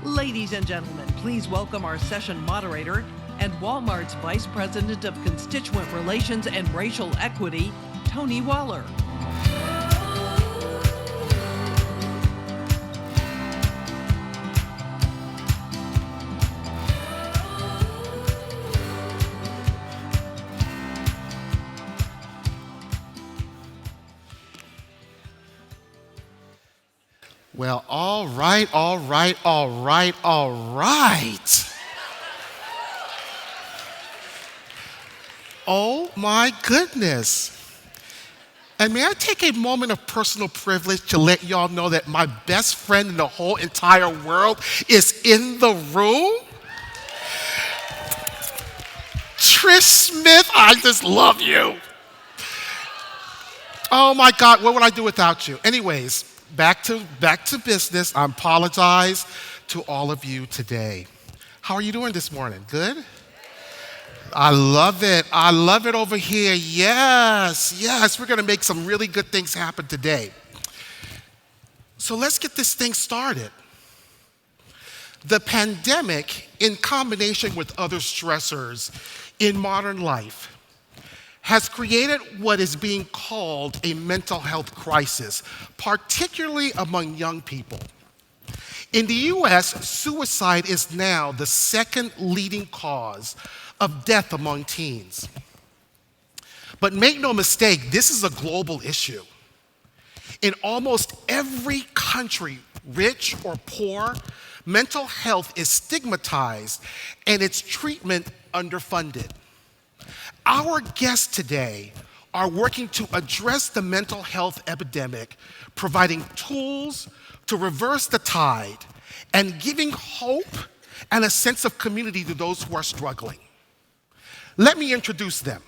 Ladies and gentlemen, please welcome our session moderator and Walmart's Vice President of Constituent Relations and Racial Equity, Tony Waller. Well, all right. Oh my goodness. And may I take a moment of personal privilege to let y'all know that my best friend in the whole entire world is in the room? Trish Smith, I just love you. Oh my God, what would I do without you? Anyways, back to business. I apologize to all of you today. How are you doing this morning? Good? I love it. I love it over here. Yes. We're going to make some really good things happen today. So let's get this thing started. The pandemic, in combination with other stressors in modern life, has created what is being called a mental health crisis, particularly among young people. In the US, suicide is now the second leading cause of death among teens. But make no mistake, this is a global issue. In almost every country, rich or poor, mental health is stigmatized and its treatment underfunded. Our guests today are working to address the mental health epidemic, providing tools to reverse the tide and giving hope and a sense of community to those who are struggling. Let me introduce them.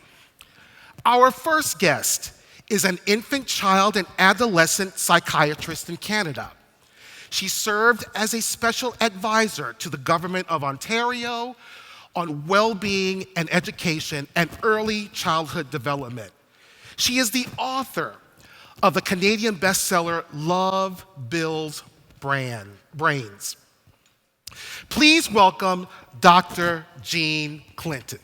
Our first guest is an infant, child, and adolescent psychiatrist in Canada. She served as a special advisor to the government of Ontario on well-being and education and early childhood development. She is the author of the Canadian bestseller, Love Builds Brains. Please welcome Dr. Jean Clinton.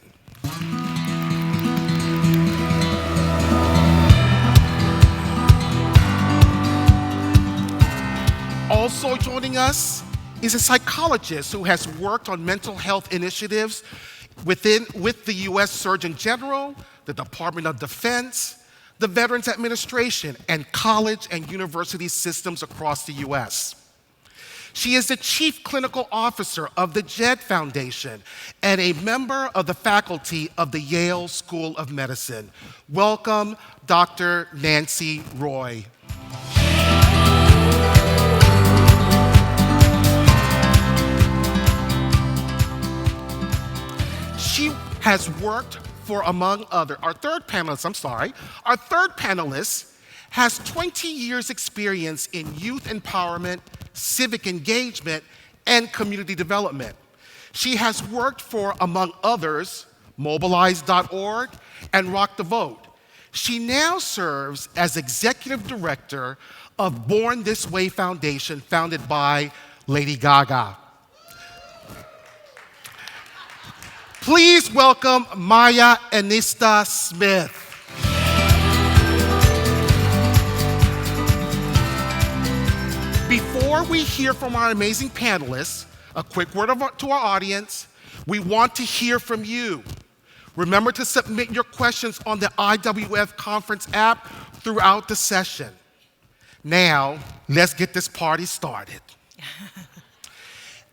Also joining us is a psychologist who has worked on mental health initiatives with the U.S. Surgeon General, the Department of Defense, the Veterans Administration, and college and university systems across the U.S. She is the Chief Clinical Officer of the JED Foundation and a member of the faculty of the Yale School of Medicine. Welcome, Dr. Nancy Roy. She has worked for, among other, our third panelist has 20 years experience in youth empowerment, civic engagement, and community development. She has worked for, among others, Mobilize.org and Rock the Vote. She now serves as executive director of Born This Way Foundation, founded by Lady Gaga. Please welcome Maya Enista Smith. Before we hear from our amazing panelists, a quick word to our audience. We want to hear from you. Remember to submit your questions on the IWF conference app throughout the session. Now, let's get this party started.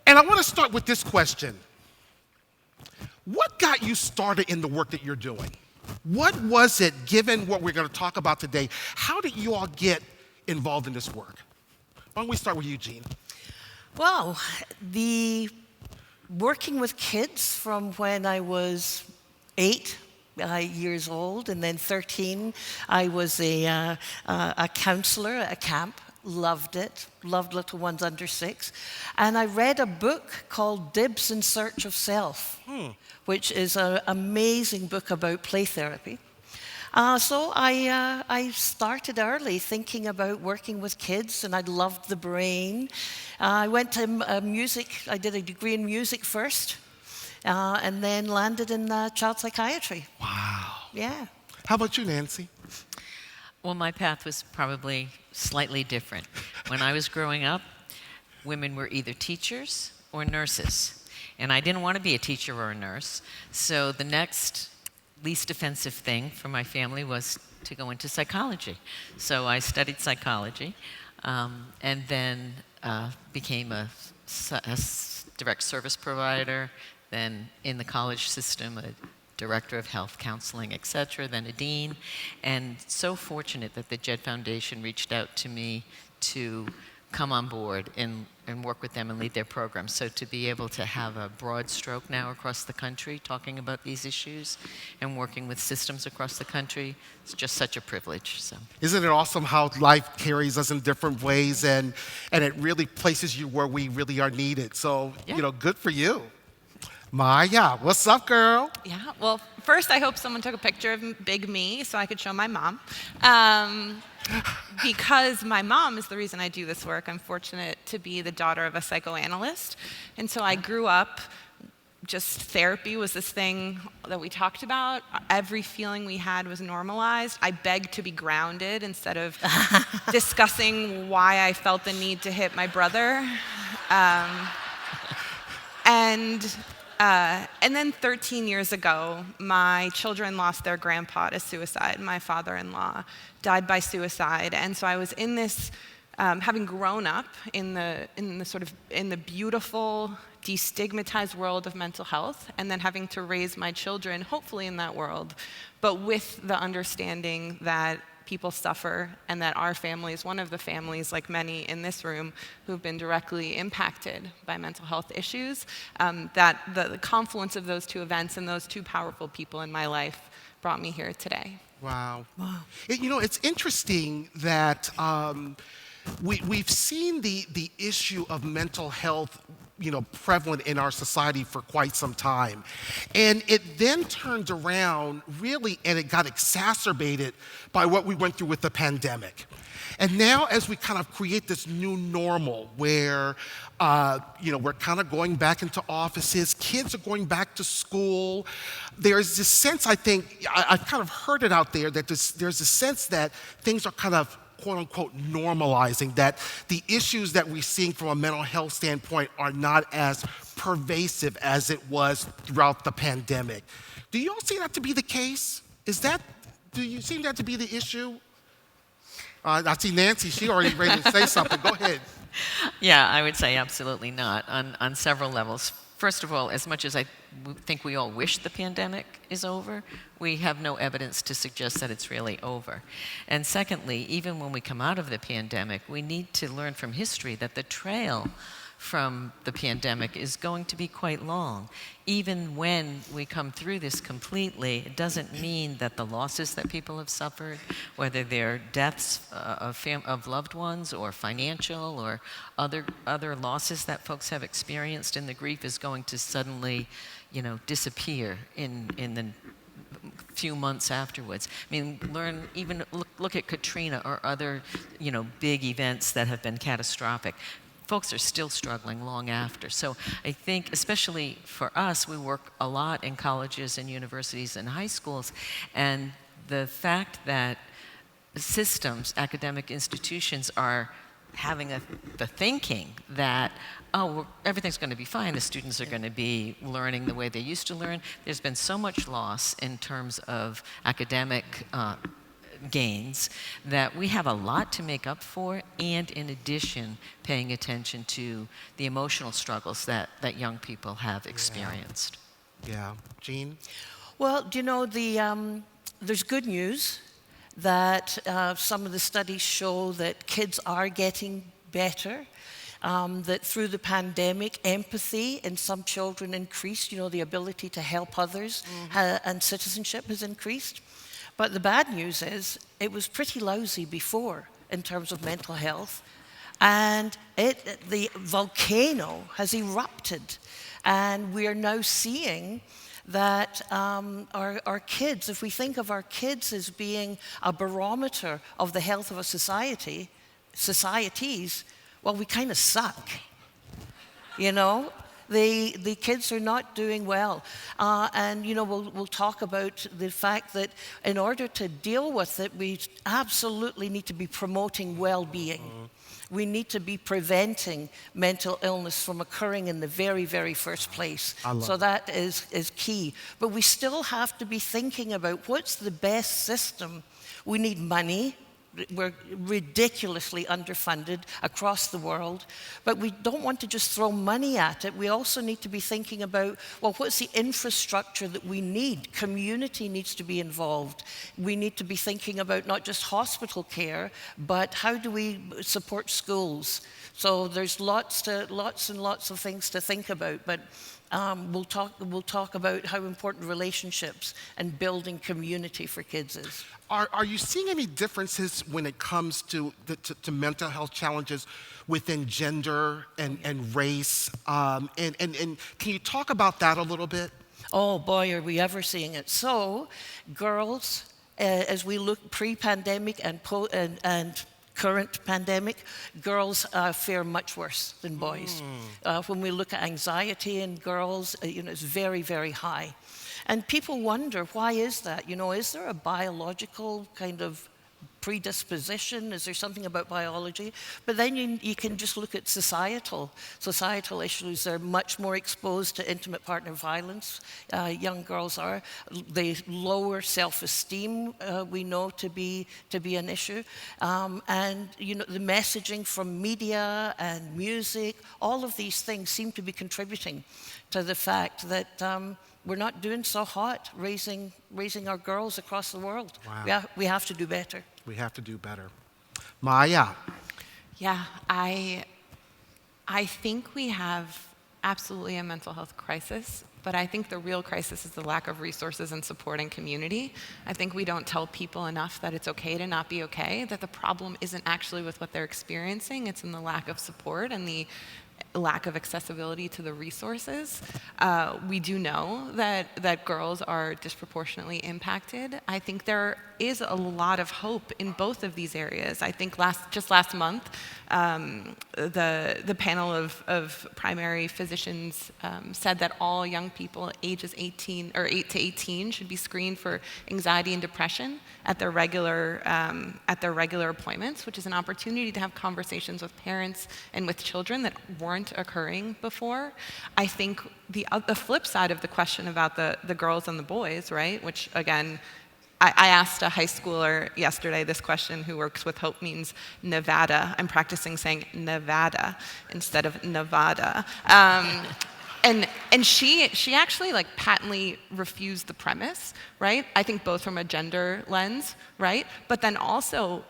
And I want to start with this question. What got you started in the work that you're doing? What was it, given what we're going to talk about today? How did you all get involved in this work? Why don't we start with you, Jean? Well, the working with kids from when I was 8 years old, and then 13, I was a counselor at a camp. Loved it, loved little ones under 6. And I read a book called Dibs in Search of Self, which is an amazing book about play therapy. So I started early thinking about working with kids, and I loved the brain. I went to music. I did a degree in music first, and then landed in child psychiatry. Wow. Yeah. How about you, Nancy? Well, my path was probably slightly different. When I was growing up, women were either teachers or nurses. And I didn't want to be a teacher or a nurse. So the next least offensive thing for my family was to go into psychology. So I studied psychology and then became a direct service provider, then in the college system, a director of health counseling, et cetera, then a dean. And so fortunate that the Jed Foundation reached out to me to come on board and work with them and lead their program. So to be able to have a broad stroke now across the country talking about these issues and working with systems across the country, it's just such a privilege. So. Isn't it awesome how life carries us in different ways and it really places you where we really are needed? So, Yeah. Good for you. Maya, what's up, girl? Yeah, well, first I hope someone took a picture of big me so I could show my mom. Because my mom is the reason I do this work. I'm fortunate to be the daughter of a psychoanalyst. And so I grew up, just therapy was this thing that we talked about. Every feeling we had was normalized. I begged to be grounded instead of discussing why I felt the need to hit my brother. And then 13 years ago, my children lost their grandpa to suicide. My father-in-law died by suicide. And so I was in this, having grown up in the beautiful, destigmatized world of mental health, and then having to raise my children, hopefully in that world, but with the understanding that people suffer and that our family is one of the families, like many in this room, who've been directly impacted by mental health issues, that the confluence of those two events and those two powerful people in my life brought me here today. Wow. It's interesting that we've seen the issue of mental health prevalent in our society for quite some time. And it then turned around really, and it got exacerbated by what we went through with the pandemic. And now as we kind of create this new normal where, we're kind of going back into offices, kids are going back to school, there's this sense, I think, I've kind of heard it out there, that there's a sense that things are kind of quote unquote normalizing, that the issues that we're seeing from a mental health standpoint are not as pervasive as it was throughout the pandemic. Do you all see that to be the case? Do you see that to be the issue? I see Nancy, she already ready to say something. Go ahead. Yeah, I would say absolutely not on several levels. First of all, as much as I think we all wish the pandemic is over, we have no evidence to suggest that it's really over. And secondly, even when we come out of the pandemic, we need to learn from history that the trail from the pandemic is going to be quite long. Even when we come through this completely, it doesn't mean that the losses that people have suffered, whether they're deaths of loved ones or financial or other losses that folks have experienced in the grief, is going to suddenly, disappear in the few months afterwards. I mean, look at Katrina or other, big events that have been catastrophic. Folks are still struggling long after. So I think, especially for us, we work a lot in colleges and universities and high schools, and the fact that systems, academic institutions, are having the thinking that, everything's going to be fine, the students are going to be learning the way they used to learn. There's been so much loss in terms of academic gains that we have a lot to make up for, and in addition, paying attention to the emotional struggles that young people have experienced. Yeah. Jean? Well, there's good news that some of the studies show that kids are getting better, that through the pandemic, empathy in some children increased, the ability to help others, and citizenship has increased. But the bad news is it was pretty lousy before in terms of mental health, and the volcano has erupted, and we are now seeing that our kids, if we think of our kids as being a barometer of the health of a societies, well, we kind of suck. You know, the kids are not doing well. And, we'll talk about the fact that in order to deal with it, we absolutely need to be promoting well-being. We need to be preventing mental illness from occurring in the very, very first place. So that is key. But we still have to be thinking about what's the best system. We need money. We're ridiculously underfunded across the world, but we don't want to just throw money at it. We also need to be thinking about, well, what's the infrastructure that we need? Community needs to be involved. We need to be thinking about not just hospital care, but how do we support schools? So there's lots and lots of things to think about, but we'll talk about how important relationships and building community for kids is. Are you seeing any differences when it comes to mental health challenges within gender and race? And can you talk about that a little bit? Oh boy, are we ever seeing it. So girls, as we look pre-pandemic and current pandemic, girls fare much worse than boys. When we look at anxiety in girls, it's very, very high. And people wonder, why is that? Is there a biological kind of predisposition? Is there something about biology? But then you can just look at societal issues. They're much more exposed to intimate partner violence. Young girls are. They lower self-esteem, we know to be an issue. And the messaging from media and music, all of these things seem to be contributing to the fact that we're not doing so hot raising our girls across the world. Wow. We have to do better. We have to do better. Maya. Yeah, I think we have absolutely a mental health crisis, but I think the real crisis is the lack of resources and support and community. I think we don't tell people enough that it's okay to not be okay, that the problem isn't actually with what they're experiencing, it's in the lack of support and the lack of accessibility to the resources. We do know that girls are disproportionately impacted. I think there is a lot of hope in both of these areas. I think just last month, the panel of primary physicians said that all young people ages 8 to 18 should be screened for anxiety and depression at their regular appointments, which is an opportunity to have conversations with parents and with children that weren't occurring before. I think the flip side of the question about the girls and the boys, right, which again, I asked a high schooler yesterday this question who works with Hope Means Nevada. I'm practicing saying Nevada instead of Nevada. And she actually patently refused the premise, right? I think both from a gender lens, right? But then also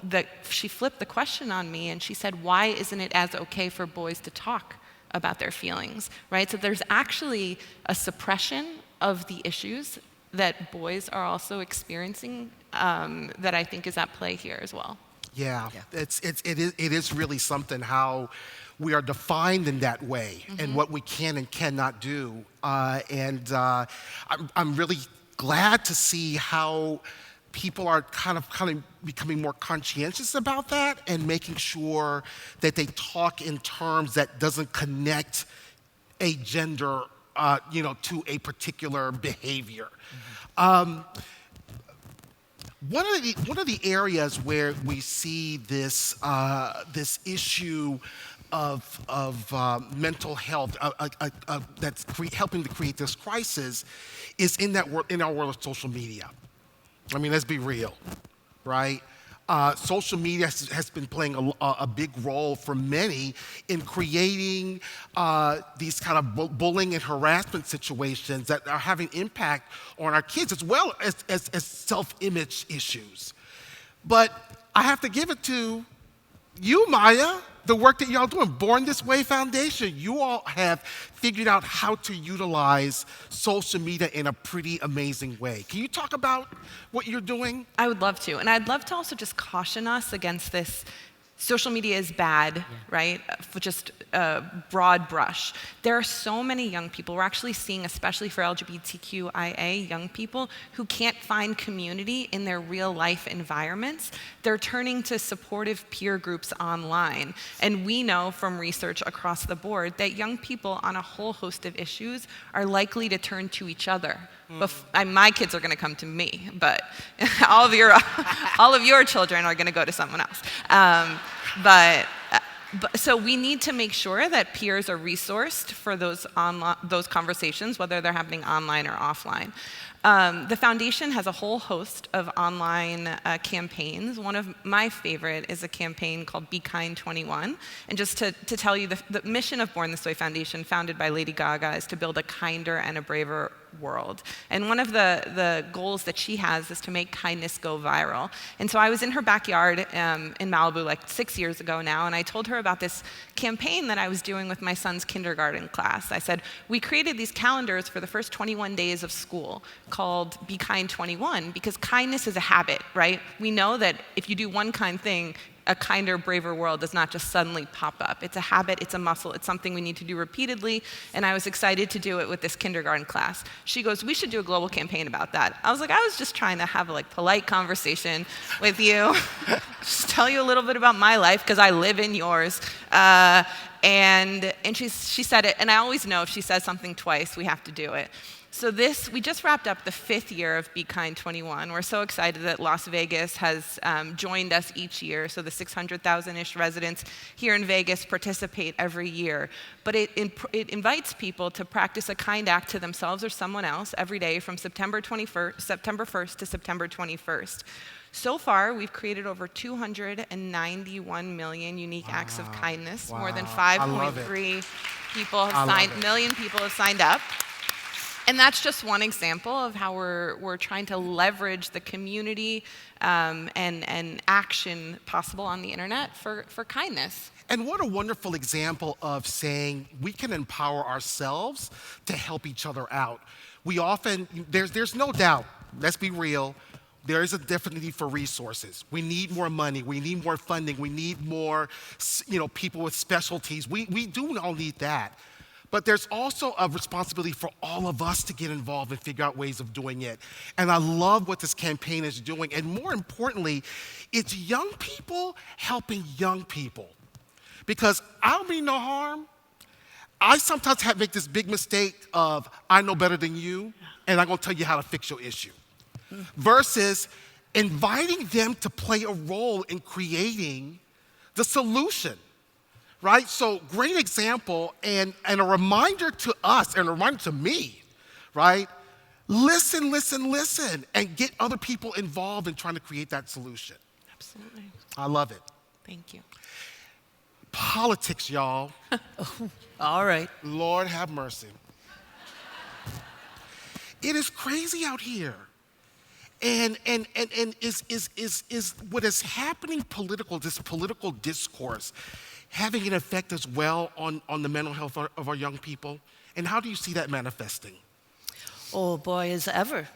she flipped the question on me and she said, why isn't it as okay for boys to talk about their feelings, right? So there's actually a suppression of the issues that boys are also experiencing that I think is at play here as well. Yeah. It is really something how we are defined in that way and what we can and cannot do. I'm really glad to see how people are kind of becoming more conscientious about that and making sure that they talk in terms that doesn't connect a gender to a particular behavior. One of the areas where we see this issue of mental health that's helping to create this crisis is in our world of social media. I mean, let's be real, right? Social media has been playing a big role for many in creating these kind of bullying and harassment situations that are having impact on our kids as well as self-image issues. But I have to give it to you, Maya, the work that y'all doing, Born This Way Foundation. You all have figured out how to utilize social media in a pretty amazing way. Can you talk about what you're doing? I would love to. And I'd love to also just caution us against this social media is bad, right? For just a broad brush. There are so many young people, we're actually seeing, especially for LGBTQIA young people, who can't find community in their real life environments. They're turning to supportive peer groups online. And we know from research across the board that young people on a whole host of issues are likely to turn to each other. My kids are going to come to me, but all of your children are going to go to someone else. So we need to make sure that peers are resourced for those conversations, whether they're happening online or offline. The foundation has a whole host of online campaigns. One of my favorite is a campaign called Be Kind 21. And just to tell you, the mission of Born This Way Foundation, founded by Lady Gaga, is to build a kinder and a braver world. And one of the goals that she has is to make kindness go viral. And so I was in her backyard in Malibu like 6 years ago now, and I told her about this campaign that I was doing with my son's kindergarten class. I said, we created these calendars for the first 21 days of school called Be Kind 21, because kindness is a habit, right? We know that if you do one kind thing, a kinder, braver world does not just suddenly pop up. It's a habit, it's a muscle, it's something we need to do repeatedly, and I was excited to do it with this kindergarten class. She goes, we should do a global campaign about that. I was like, I was just trying to have a polite conversation with you, just tell you a little bit about my life, because I live in yours. And she said it, and I always know if she says something twice, we have to do it. So we just wrapped up the 5th year of Be Kind 21. We're so excited that Las Vegas has joined us each year. So the 600,000-ish residents here in Vegas participate every year. But it invites people to practice a kind act to themselves or someone else every day from September 1st to September 21st. So far, we've created over 291 million unique acts of kindness. More than 5.3 million people have signed up. And that's just one example of how we're trying to leverage the community and action possible on the internet for kindness. And what a wonderful example of saying we can empower ourselves to help each other out. We often, there's no doubt, let's be real, there is a definite need for resources. We need more money, we need more funding, we need more people with specialties. We do all need that. But there's also a responsibility for all of us to get involved and figure out ways of doing it. And I love what this campaign is doing. And more importantly, it's young people helping young people. Because I don't mean no harm. I sometimes make this big mistake of, I know better than you, and I'm going to tell you how to fix your issue. Versus inviting them to play a role in creating the solution. Right? So great example and a reminder to us and a reminder to me, right? Listen, and get other people involved in trying to create that solution. Absolutely. I love it. Thank you. Politics, y'all. All right. Lord have mercy. It is crazy out here. And is what is happening this political discourse having an effect as well on the mental health of our young people? And how do you see that manifesting? Oh boy, as ever.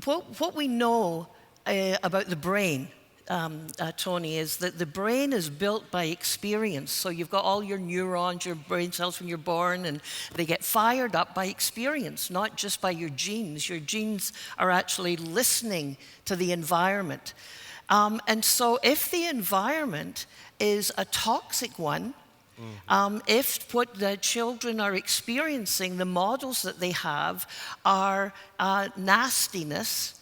What we know about the brain, Tony, is that the brain is built by experience. So you've got all your neurons, your brain cells when you're born, and they get fired up by experience, not just by your genes. Your genes are actually listening to the environment. And so if the environment is a toxic one, if what the children are experiencing, the models that they have are nastiness,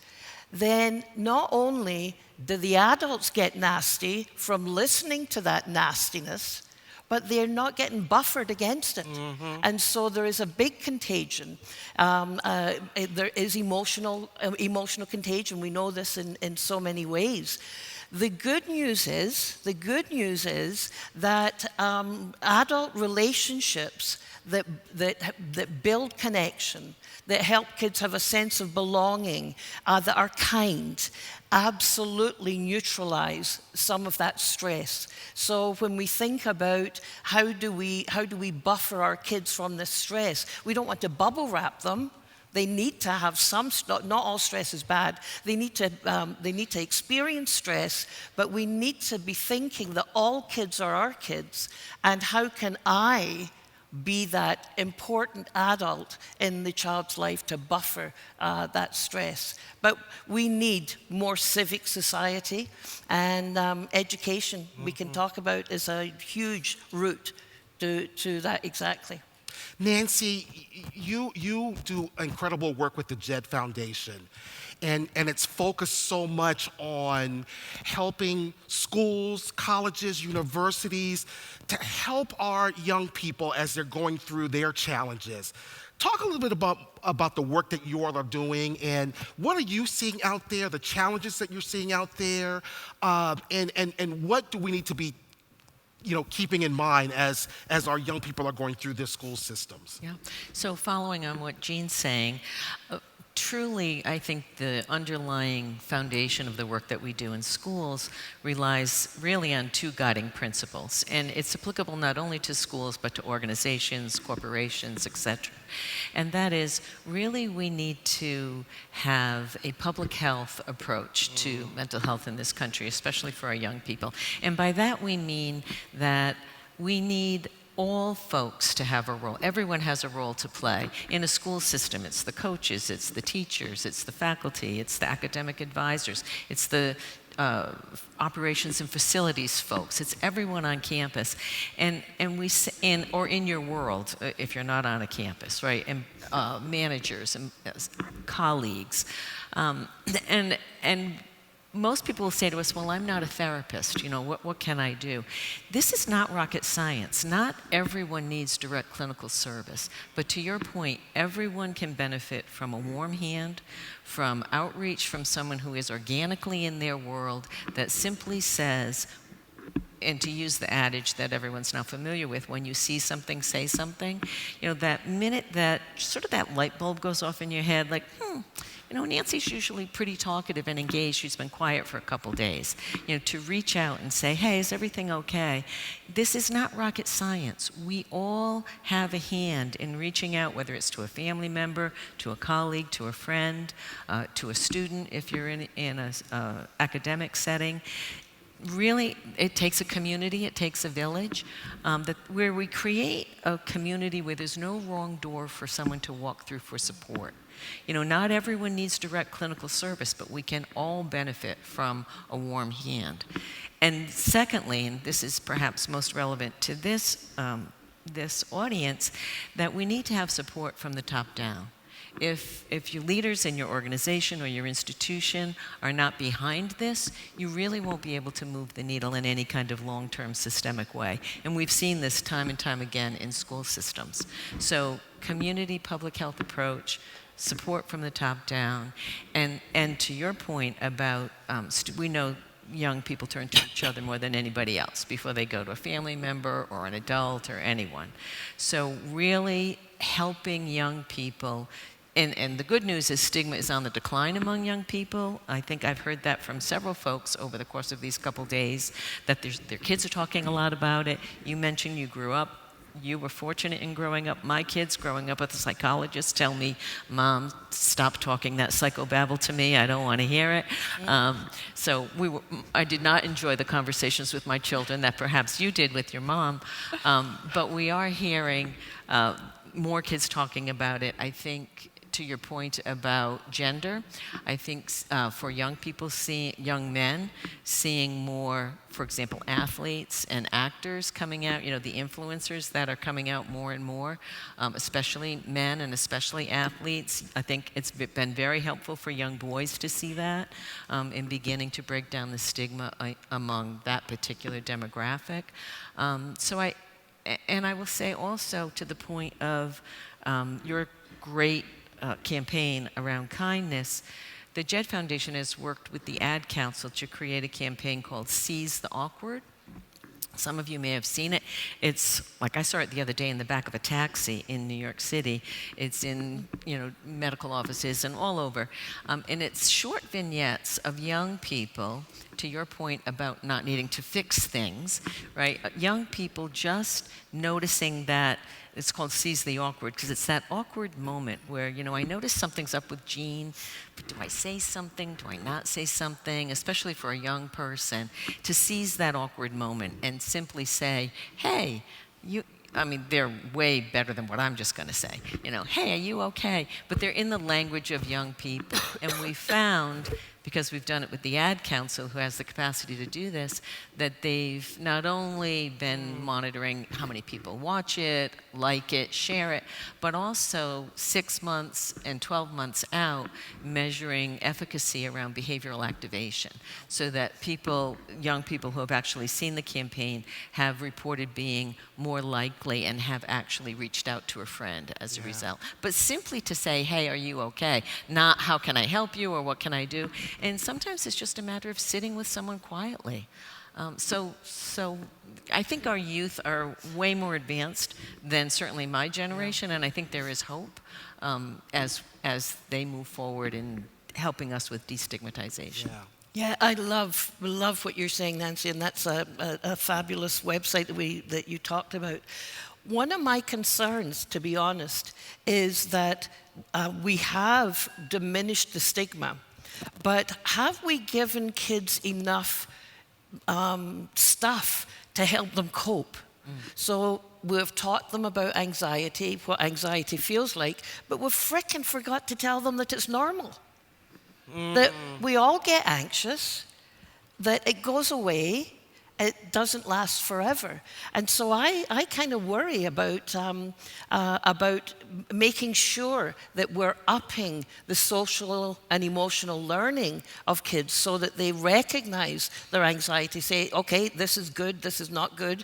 then not only do the adults get nasty from listening to that nastiness, but they're not getting buffered against it. And so there is a big contagion. There is emotional contagion. We know this in so many ways. The good news is that adult relationships that build connection, that help kids have a sense of belonging, that are kind, absolutely neutralize some of that stress. So when we think about how do we buffer our kids from this stress, we don't want to bubble wrap them, They need to have some, not all stress is bad. They need to experience stress, but we need to be thinking that all kids are our kids, and how can I be that important adult in the child's life to buffer that stress. But we need more civic society, and education we can talk about is a huge route to that exactly. Nancy, you do incredible work with the JED Foundation, and it's focused so much on helping schools, colleges, universities to help our young people as they're going through their challenges. Talk a little bit about the work that you all are doing, and what are you seeing out there, the challenges that you're seeing out there, and what do we need to be keeping in mind as our young people are going through their school systems. Yeah. So following on what Jean's saying, truly, I think the underlying foundation of the work that we do in schools relies really on two guiding principles. And it's applicable not only to schools, but to organizations, corporations, etc. And that is, really we need to have a public health approach to mental health in this country, especially for our young people. And by that we mean that we need all folks to have a role. Everyone has a role to play. In a school system, it's the coaches, it's the teachers, it's the faculty, it's the academic advisors, it's the operations and facilities folks. It's everyone on campus, and or in your world if you're not on a campus, right? And managers and colleagues, and most people will say to us, well, I'm not a therapist, what can I do? This is not rocket science. Not everyone needs direct clinical service. But to your point, everyone can benefit from a warm hand, from outreach from someone who is organically in their world that simply says, and to use the adage that everyone's now familiar with, when you see something, say something, that minute that sort of that light bulb goes off in your head, like, Nancy's usually pretty talkative and engaged. She's been quiet for a couple days. To reach out and say, hey, is everything okay? This is not rocket science. We all have a hand in reaching out, whether it's to a family member, to a colleague, to a friend, to a student if you're in an academic setting. Really, it takes a community, it takes a village, where we create a community where there's no wrong door for someone to walk through for support. Not everyone needs direct clinical service, but we can all benefit from a warm hand. And secondly, and this is perhaps most relevant to this audience, that we need to have support from the top down. If your leaders in your organization or your institution are not behind this, you really won't be able to move the needle in any kind of long-term systemic way. And we've seen this time and time again in school systems. So community public health approach, support from the top down, and to your point about, we know young people turn to each other more than anybody else before they go to a family member or an adult or anyone. So really helping young people. And the good news is stigma is on the decline among young people. I think I've heard that from several folks over the course of these couple days, that their kids are talking a lot about it. You mentioned you grew up. You were fortunate in growing up. My kids growing up with a psychologist tell me, Mom, stop talking that psychobabble to me. I don't want to hear it. So I did not enjoy the conversations with my children that perhaps you did with your mom. But we are hearing more kids talking about it. I think, to your point about gender, I think for young people, young men, seeing more, for example, athletes and actors coming out, the influencers that are coming out more and more, especially men and especially athletes. I think it's been very helpful for young boys to see that in beginning to break down the stigma among that particular demographic. And I will say also, to the point of your great campaign around kindness, the JED Foundation has worked with the Ad Council to create a campaign called Seize the Awkward. Some of you may have seen it. It's like, I saw it the other day in the back of a taxi in New York City. It's in medical offices and all over. And it's short vignettes of young people, to your point about not needing to fix things, right? Young people just noticing that it's called Seize the Awkward, because it's that awkward moment where, I notice something's up with Jean, but do I say something? Do I not say something? Especially for a young person, to seize that awkward moment and simply say, hey, they're way better than what I'm just going to say. Hey, are you okay? But they're in the language of young people. And we found, because we've done it with the Ad Council, who has the capacity to do this, that they've not only been monitoring how many people watch it, like it, share it, but also 6 months and 12 months out, measuring efficacy around behavioral activation, so that young people who have actually seen the campaign have reported being more likely and have actually reached out to a friend as a result. But simply to say, hey, are you okay? Not how can I help you or what can I do? And sometimes it's just a matter of sitting with someone quietly. So I think our youth are way more advanced than certainly my generation, and I think there is hope as they move forward in helping us with destigmatization. Yeah, I love what you're saying, Nancy, and that's a fabulous website that you talked about. One of my concerns, to be honest, is that we have diminished the stigma, but have we given kids enough stuff to help them cope? So we've taught them about anxiety, what anxiety feels like, but we've frickin' forgot to tell them that it's normal. That we all get anxious, that it goes away, it doesn't last forever. And so I kind of worry about making sure that we're upping the social and emotional learning of kids so that they recognize their anxiety, say, okay, this is good, this is not good,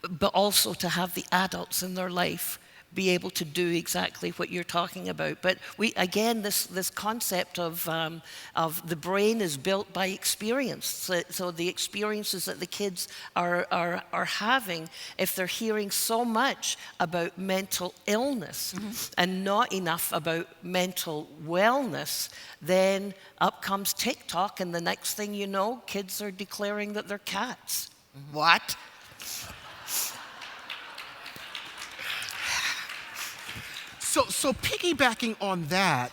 but also to have the adults in their life be able to do exactly what you're talking about. But this concept of the brain is built by experience. So the experiences that the kids are having, if they're hearing so much about mental illness and not enough about mental wellness, then up comes TikTok, and the next thing you know, kids are declaring that they're cats. What? So piggybacking on that,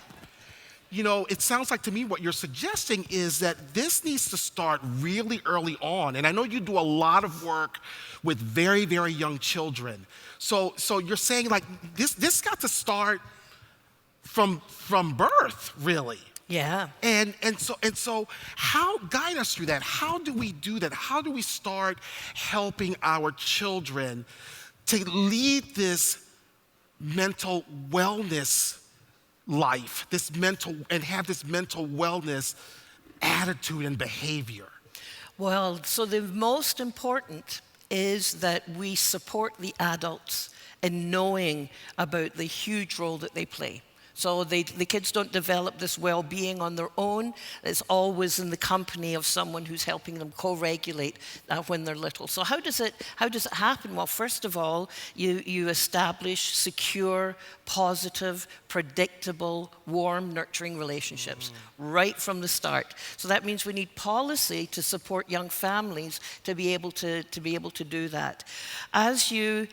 it sounds like to me what you're suggesting is that this needs to start really early on. And I know you do a lot of work with very, very young children. So you're saying like this got to start from birth, really. Yeah. And so how guide us through that? How do we do that? How do we start helping our children to lead this mental wellness life, have this mental wellness attitude and behavior? Well, so the most important is that we support the adults in knowing about the huge role that they play. So the kids don't develop this well-being on their own. It's always in the company of someone who's helping them co-regulate when they're little. So how does it happen? Well, first of all, you establish secure, positive, predictable, warm, nurturing relationships right from the start. So that means we need policy to support young families to be able to do that. As you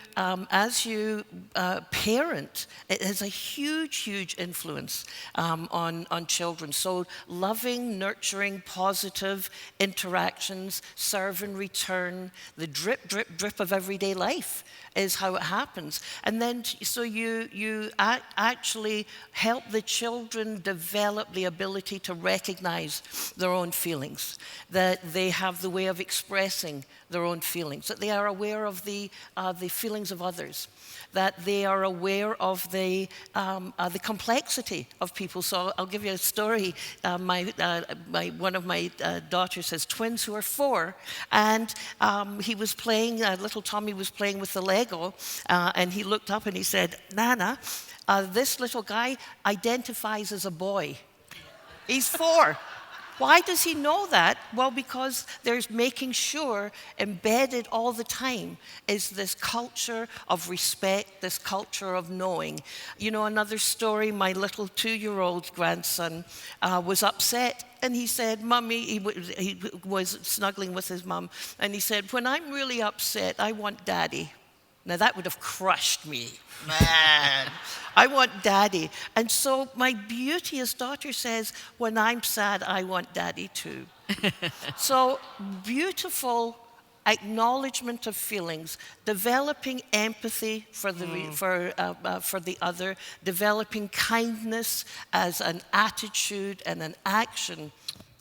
parent, it has a huge influence on children. So loving, nurturing, positive interactions, serve and return, the drip of everyday life is how it happens. And then so you actually help the children develop the ability to recognize their own feelings, that they have the way of expressing their own feelings, that they are aware of the feelings of others, that they are aware of the complexity of people. So I'll give you a story. One of my daughters has twins who are 4, and little Tommy was playing with the Lego, and he looked up and he said, "Nana, this little guy identifies as a boy." He's 4. Why does he know that? Well, because there's making sure embedded all the time is this culture of respect, this culture of knowing. Another story, my little 2-year-old grandson was upset, and he said, "Mummy," he was snuggling with his mum, and he said, "When I'm really upset, I want Daddy." Now, that would have crushed me. Man, I want daddy. And so my beauteous daughter says, when I'm sad, I want daddy too. So beautiful acknowledgement of feelings, developing empathy for the other, developing kindness as an attitude and an action.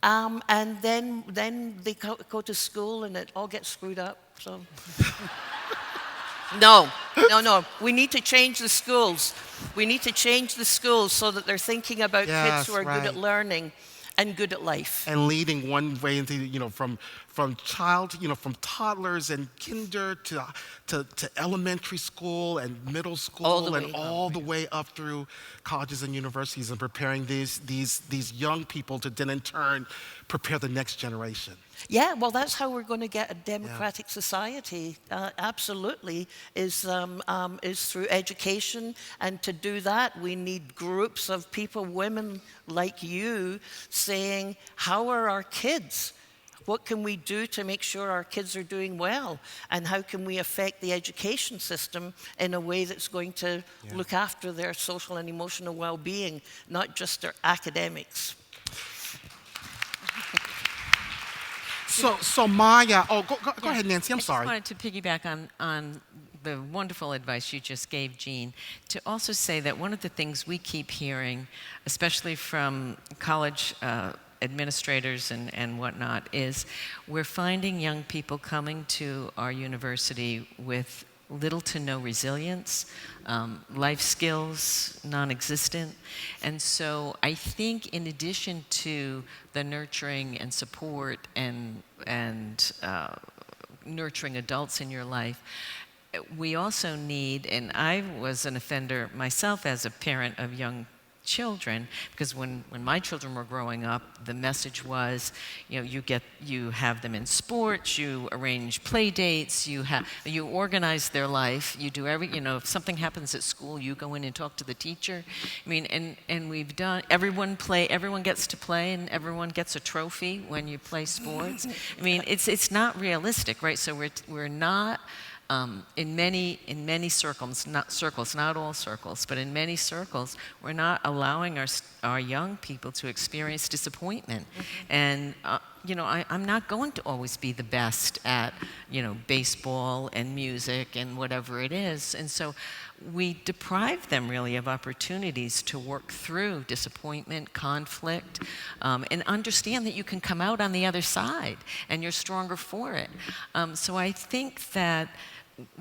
And then they go to school and it all gets screwed up. So. No. We need to change the schools. We need to change the schools so that they're thinking about kids who are good at learning and good at life. And leading one way into, from from toddlers and kinder to elementary school and middle school and all the way up through colleges and universities, and preparing these young people to then in turn prepare the next generation. Yeah, well, that's how we're going to get a democratic society. Absolutely, is through education, and to do that, we need groups of people, women like you, saying, "How are our kids? What can we do to make sure our kids are doing well? And how can we affect the education system in a way that's going to look after their social and emotional well-being, not just their academics?" So Maya, go ahead, Nancy. I'm sorry. I just wanted to piggyback on the wonderful advice you just gave, Jean, to also say that one of the things we keep hearing, especially from college administrators and whatnot, is we're finding young people coming to our university with little to no resilience, life skills non-existent. And so I think in addition to the nurturing and support and nurturing adults in your life, we also need, and I was an offender myself as a parent of young children, because when my children were growing up, the message was, you have them in sports, you arrange play dates, you organize their life, you do if something happens at school, you go in and talk to the teacher. I mean, and we've done, everyone gets to play, and everyone gets a trophy when you play sports. I mean, it's not realistic, right? So we're not. In many circles, not all circles, but in many circles, we're not allowing our young people to experience disappointment. And I'm not going to always be the best at baseball and music and whatever it is. And so we deprive them really of opportunities to work through disappointment, conflict, and understand that you can come out on the other side and you're stronger for it. So I think that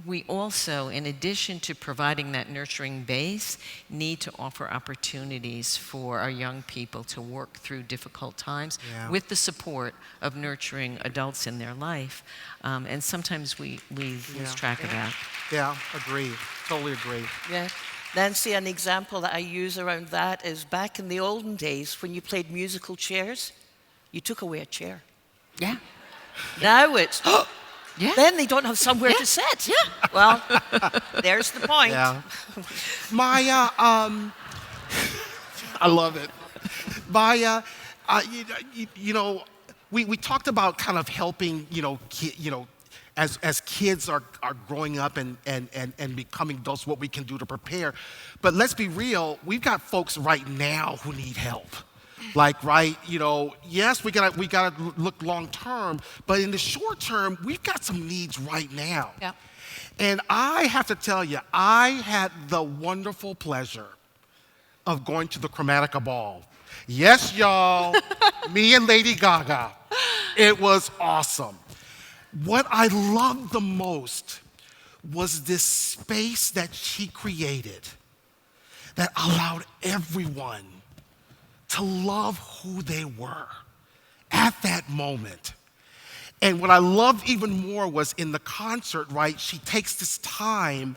we also, in addition to providing that nurturing base, need to offer opportunities for our young people to work through difficult times with the support of nurturing adults in their life. And sometimes we lose track of that. Yeah, agree. Totally agree. Yeah. Nancy, an example that I use around that is back in the olden days when you played musical chairs, you took away a chair. Yeah. Now it's... Yeah. Then they don't have somewhere to sit. Yeah. Well, there's the point. Yeah. Maya, I love it. Maya, we talked about kind of helping, as kids are growing up and becoming adults, what we can do to prepare. But let's be real, we've got folks right now who need help. Like, right, yes, we gotta look long term, but in the short term, we've got some needs right now. Yeah. And I have to tell you, I had the wonderful pleasure of going to the Chromatica Ball. Yes, y'all, me and Lady Gaga. It was awesome. What I loved the most was this space that she created that allowed everyone to love who they were at that moment. And what I loved even more was in the concert, right? She takes this time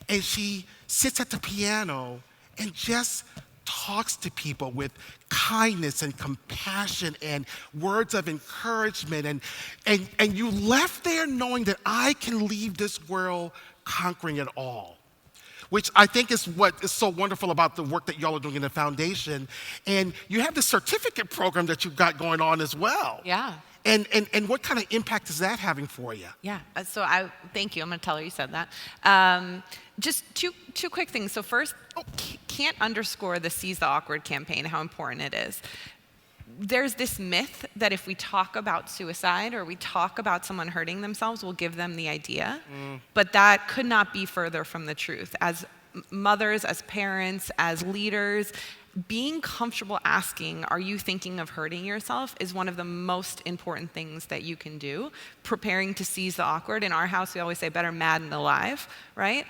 and she sits at the piano and just talks to people with kindness and compassion and words of encouragement. And you left there knowing that I can leave this world conquering it all. Which I think is what is so wonderful about the work that y'all are doing in the foundation. And you have the certificate program that you've got going on as well. Yeah. And what kind of impact is that having for you? Yeah, so thank you. I'm going to tell her you said that. Just two quick things. So first, can't underscore the Seize the Awkward campaign, how important it is. There's this myth that if we talk about suicide or we talk about someone hurting themselves, we'll give them the idea. But that could not be further from the truth. As mothers, as parents, as leaders, being comfortable asking, are you thinking of hurting yourself, is one of the most important things that you can do. Preparing to seize the awkward. In our house, we always say better mad than alive, right?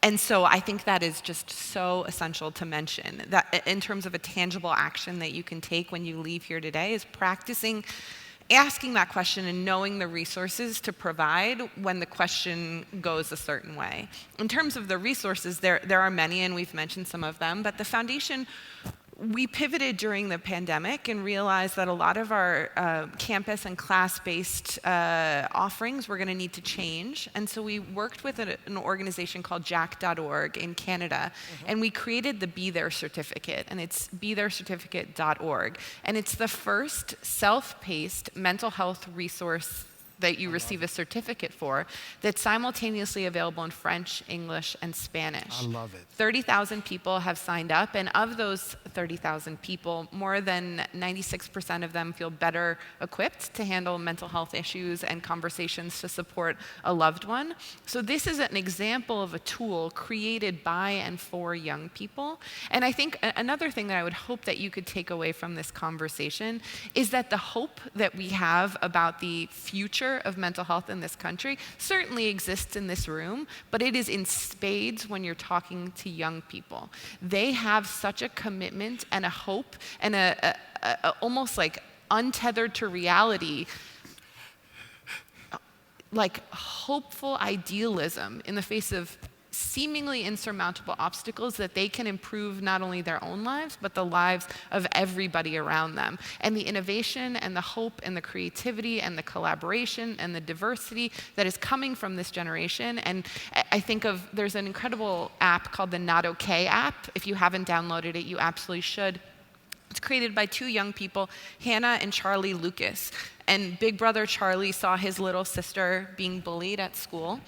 And so I think that is just so essential to mention, that in terms of a tangible action that you can take when you leave here today, is practicing asking that question and knowing the resources to provide when the question goes a certain way. In terms of the resources, there are many, and we've mentioned some of them, but the foundation, we pivoted during the pandemic and realized that a lot of our campus and class-based offerings were going to need to change. And so we worked with an organization called jack.org in Canada, and we created the Be There certificate, and it's betherecertificate.org. And it's the first self-paced mental health resource that you receive a certificate for, that's simultaneously available in French, English, and Spanish. I love it. 30,000 people have signed up, and of those 30,000 people, more than 96% of them feel better equipped to handle mental health issues and conversations to support a loved one. So this is an example of a tool created by and for young people. And I think another thing that I would hope that you could take away from this conversation is that the hope that we have about the future of mental health in this country certainly exists in this room, but it is in spades when you're talking to young people. They have such a commitment and a hope and a almost like untethered to reality, like hopeful idealism in the face of seemingly insurmountable obstacles, that they can improve not only their own lives, but the lives of everybody around them. And the innovation and the hope and the creativity and the collaboration and the diversity that is coming from this generation. And I think there's an incredible app called the Not Okay app. If you haven't downloaded it, you absolutely should. It's created by two young people, Hannah and Charlie Lucas. And big brother Charlie saw his little sister being bullied at school,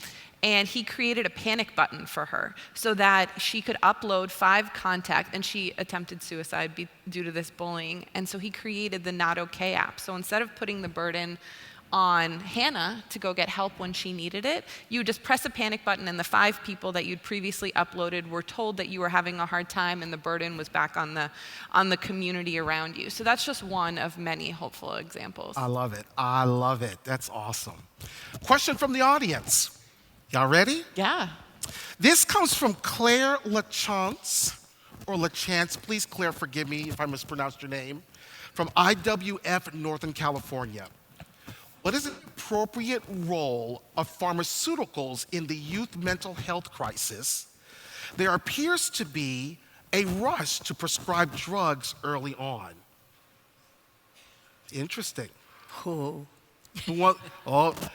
and he created a panic button for her so that she could upload 5 contacts, and she attempted suicide due to this bullying. And so he created the Not Okay app. So instead of putting the burden on Hannah to go get help when she needed it, you just press a panic button, and the 5 people that you'd previously uploaded were told that you were having a hard time, and the burden was back on the community around you. So that's just one of many hopeful examples. I love it. I love it. That's awesome. Question from the audience. Y'all ready? Yeah. This comes from Claire LaChance, or LaChance. Please, Claire, forgive me if I mispronounced your name. From IWF, Northern California. What is the appropriate role of pharmaceuticals in the youth mental health crisis? There appears to be a rush to prescribe drugs early on. Interesting. Oh. Talk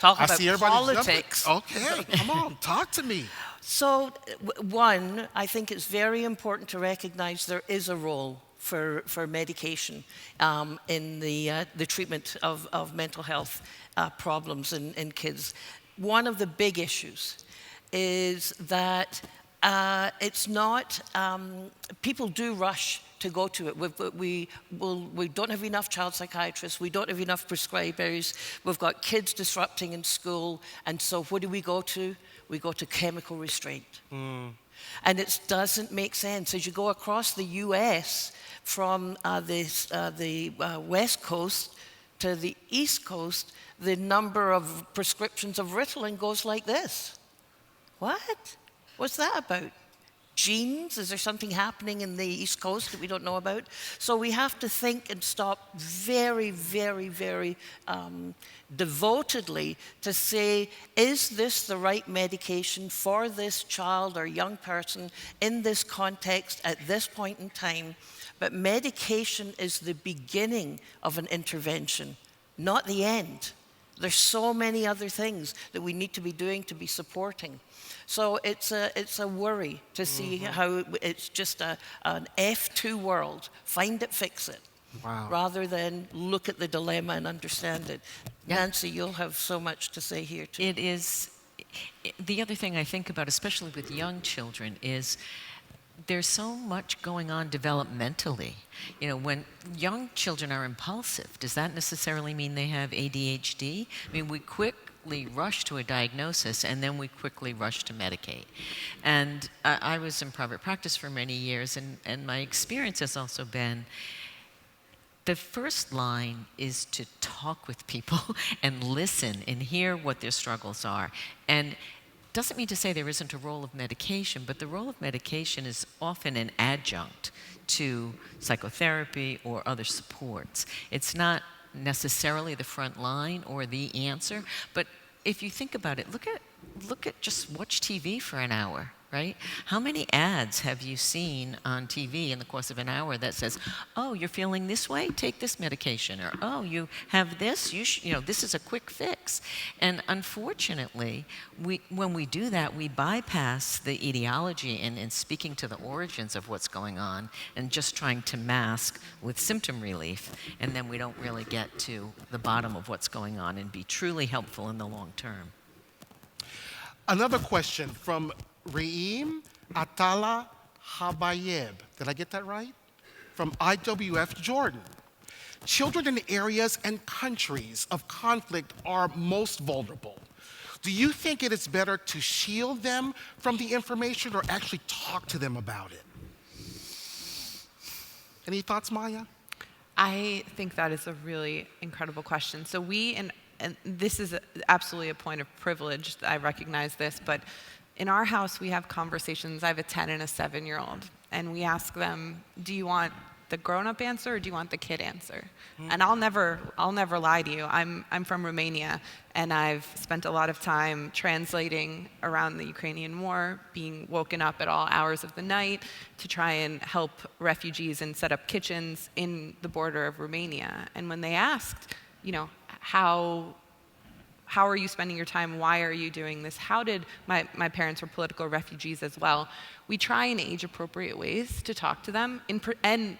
about politics. Okay, come on, talk to me. So, one, I think it's very important to recognize there is a role for medication in the treatment of mental health problems in kids. One of the big issues is that it's not, people do rush to go to it. We don't have enough child psychiatrists, we don't have enough prescribers, we've got kids disrupting in school, and so what do we go to? We go to chemical restraint. And it doesn't make sense. As you go across the US from the West Coast to the East Coast, the number of prescriptions of Ritalin goes like this. What? What's that about? Genes? Is there something happening in the East Coast that we don't know about? So we have to think and stop very, very, very devotedly to say, is this the right medication for this child or young person in this context at this point in time? But medication is the beginning of an intervention, not the end. There's so many other things that we need to be doing to be supporting. So it's a worry to see how it's just an F2 world. Find it, fix it. Wow. rather than look at the dilemma and understand it. Yeah. Nancy, you'll have so much to say here too. It is, the other thing I think about, especially with young children, is there's so much going on developmentally. You know, when young children are impulsive, does that necessarily mean they have ADHD? I mean, we quickly rush to a diagnosis and then we quickly rush to medicate. And I was in private practice for many years, and my experience has also been the first line is to talk with people and listen and hear what their struggles are. And doesn't mean to say there isn't a role of medication, but the role of medication is often an adjunct to psychotherapy or other supports. It's not necessarily the front line or the answer, but if you think about it, look at just watch TV for an hour, right? How many ads have you seen on TV in the course of an hour that says, oh, you're feeling this way? Take this medication. Or, oh, you have this? You know, this is a quick fix. And unfortunately, when we do that, we bypass the etiology and speaking to the origins of what's going on and just trying to mask with symptom relief. And then we don't really get to the bottom of what's going on and be truly helpful in the long term. Another question from Reem Atala Habayeb. Did I get that right? From IWF Jordan. Children in areas and countries of conflict are most vulnerable. Do you think it is better to shield them from the information or actually talk to them about it? Any thoughts, Maya? I think that is a really incredible question. So and this is absolutely a point of privilege, I recognize this, but in our house we have conversations. I have a 10 and a 7-year-old, and we ask them, do you want the grown-up answer or do you want the kid answer? And I'll never lie to you. I'm from Romania, and I've spent a lot of time translating around the Ukrainian war, being woken up at all hours of the night to try and help refugees and set up kitchens in the border of Romania. And when they asked, you know, how are you spending your time? Why are you doing this? How did my parents were political refugees as well? We try in age-appropriate ways to talk to them, and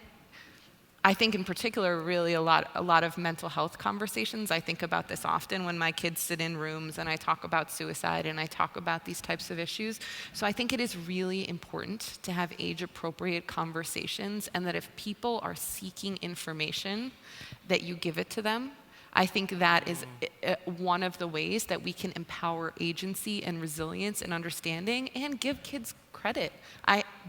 I think in particular, really a lot of mental health conversations. I think about this often when my kids sit in rooms and I talk about suicide and I talk about these types of issues. So I think it is really important to have age-appropriate conversations, and that if people are seeking information, that you give it to them. I think that is one of the ways that we can empower agency and resilience and understanding and give kids credit.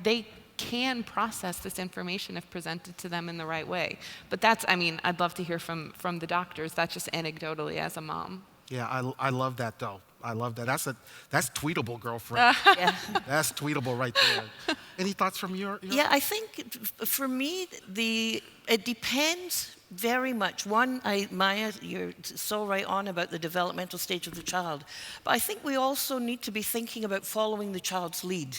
They can process this information if presented to them in the right way. But I'd love to hear from the doctors. That's just anecdotally as a mom. Yeah, I love that though. I love that. That's tweetable, girlfriend. Yeah. That's tweetable right there. Any thoughts from your? Yeah, I think for me, it depends very much. One, Maya, you're so right on about the developmental stage of the child. But I think we also need to be thinking about following the child's lead.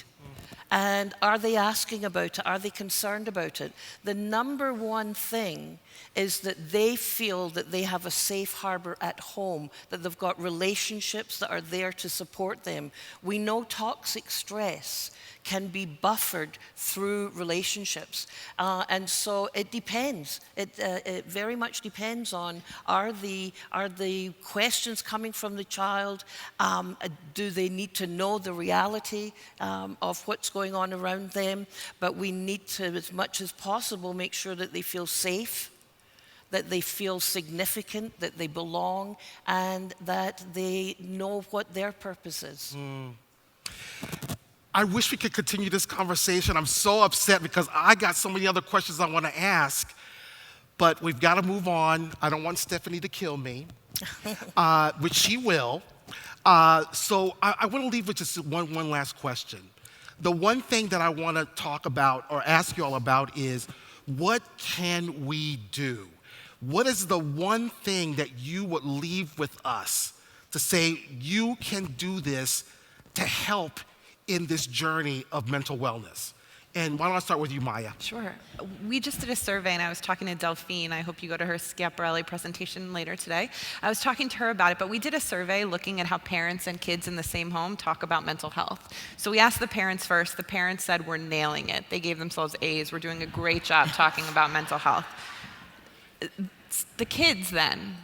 And are they asking about it? Are they concerned about it? The number one thing is that they feel that they have a safe harbor at home, that they've got relationships that are there to support them. We know toxic stress can be buffered through relationships. And so it depends. It very much depends on, are the questions coming from the child? Do they need to know the reality of what's going on around them? But we need to, as much as possible, make sure that they feel safe, that they feel significant, that they belong, and that they know what their purpose is. I wish we could continue this conversation. I'm so upset because I got so many other questions I want to ask, but we've got to move on. I don't want Stephanie to kill me, which she will. So I want to leave with just one last question. The one thing that I want to talk about or ask you all about is, what can we do? What is the one thing that you would leave with us to say you can do this to help in this journey of mental wellness? And why don't I start with you, Maya? Sure. We just did a survey, and I was talking to Delphine. I hope you go to her Schiaparelli presentation later today. I was talking to her about it, but we did a survey looking at how parents and kids in the same home talk about mental health. So we asked the parents first. The parents said, we're nailing it. They gave themselves A's. We're doing a great job talking about mental health. the kids then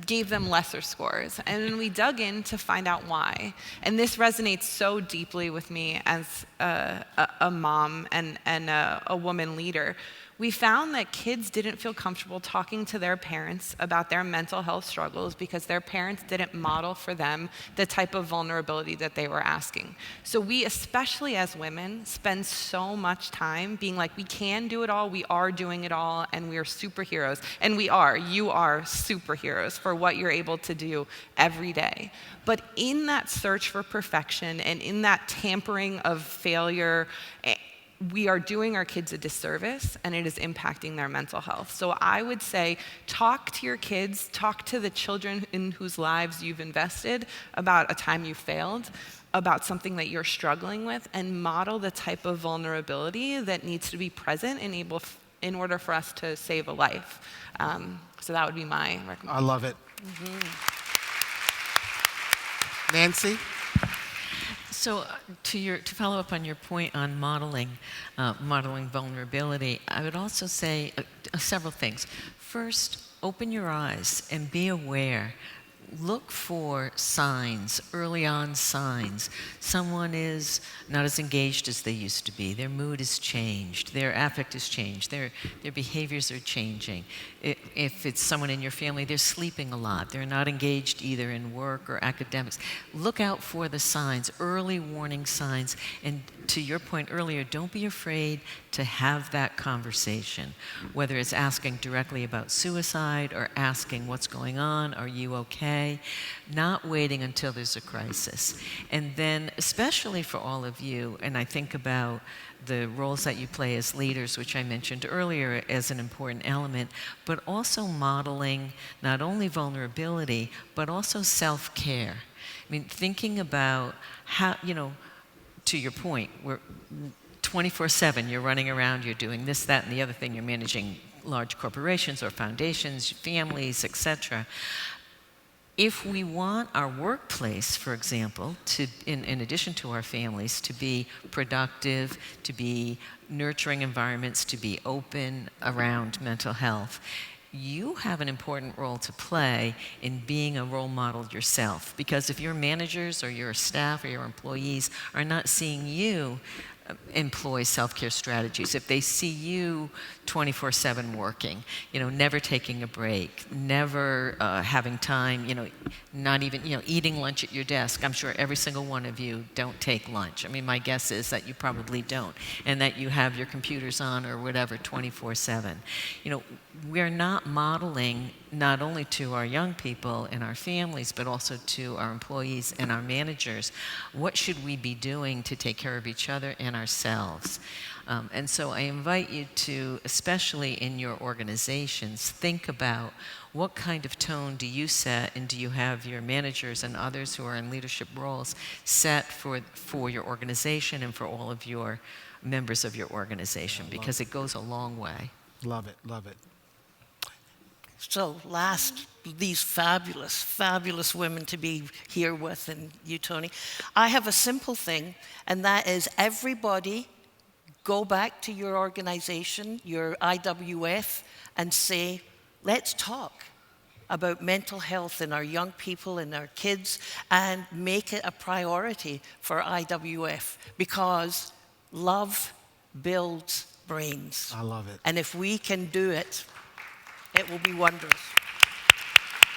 gave them lesser scores. And then we dug in to find out why. And this resonates so deeply with me as a mom and a woman leader. We found that kids didn't feel comfortable talking to their parents about their mental health struggles because their parents didn't model for them the type of vulnerability that they were asking. So we, especially as women, spend so much time being like, we can do it all, we are doing it all, and we are superheroes. And you are superheroes for what you're able to do every day. But in that search for perfection and in that tampering of failure, we are doing our kids a disservice, and it is impacting their mental health. So I would say, talk to your kids, talk to the children in whose lives you've invested about a time you failed, about something that you're struggling with, and model the type of vulnerability that needs to be present in order for us to save a life. So that would be my recommendation. I love it. Nancy? So to follow up on your point on modeling vulnerability, I would also say several things. First, open your eyes and be aware. Look for signs, early on signs. Someone is not as engaged as they used to be. Their mood has changed. Their affect has changed. Their behaviors are changing. If it's someone in your family, they're sleeping a lot. They're not engaged either in work or academics. Look out for the signs, early warning signs. And to your point earlier, don't be afraid to have that conversation, whether it's asking directly about suicide or asking what's going on, are you okay? Not waiting until there's a crisis. And then, especially for all of you, and I think about the roles that you play as leaders, which I mentioned earlier as an important element, but also modeling not only vulnerability, but also self-care. I mean, thinking about how, to your point, we're 24/7, you're running around, you're doing this, that, and the other thing, you're managing large corporations or foundations, families, etc. If we want our workplace, for example, to, in addition to our families, to be productive, to be nurturing environments, to be open around mental health, you have an important role to play in being a role model yourself. Because if your managers or your staff or your employees are not seeing you employ self-care strategies, if they see you 24/7 working, never taking a break, never having time, not even, eating lunch at your desk. I'm sure every single one of you don't take lunch. I mean, my guess is that you probably don't, and that you have your computers on or whatever 24/7. We're not modeling not only to our young people and our families, but also to our employees and our managers, what should we be doing to take care of each other and ourselves? And so I invite you to, especially in your organizations, think about what kind of tone do you set, and do you have your managers and others who are in leadership roles set for your organization and for all of your members of your organization, because it goes a long way. Love it, love it. So these fabulous, fabulous women to be here with, and you, Tony. I have a simple thing, and that is everybody go back to your organization, your IWF, and say, let's talk about mental health in our young people and our kids, and make it a priority for IWF, because love builds brains. I love it. And if we can do it, it will be wondrous.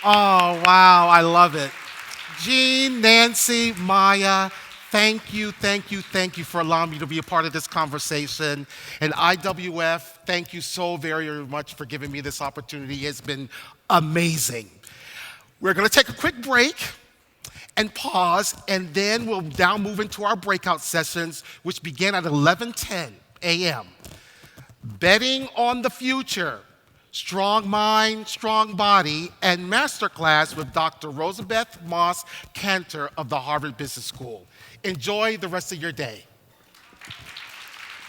Oh, wow, I love it. Jean, Nancy, Maya, thank you for allowing me to be a part of this conversation. And IWF, thank you so very, very much for giving me this opportunity. It's been amazing. We're going to take a quick break and pause, and then we'll now move into our breakout sessions, which begin at 11:10 a.m. Betting on the Future, Strong Mind, Strong Body, and Masterclass with Dr. Rosabeth Moss Cantor of the Harvard Business School. Enjoy the rest of your day.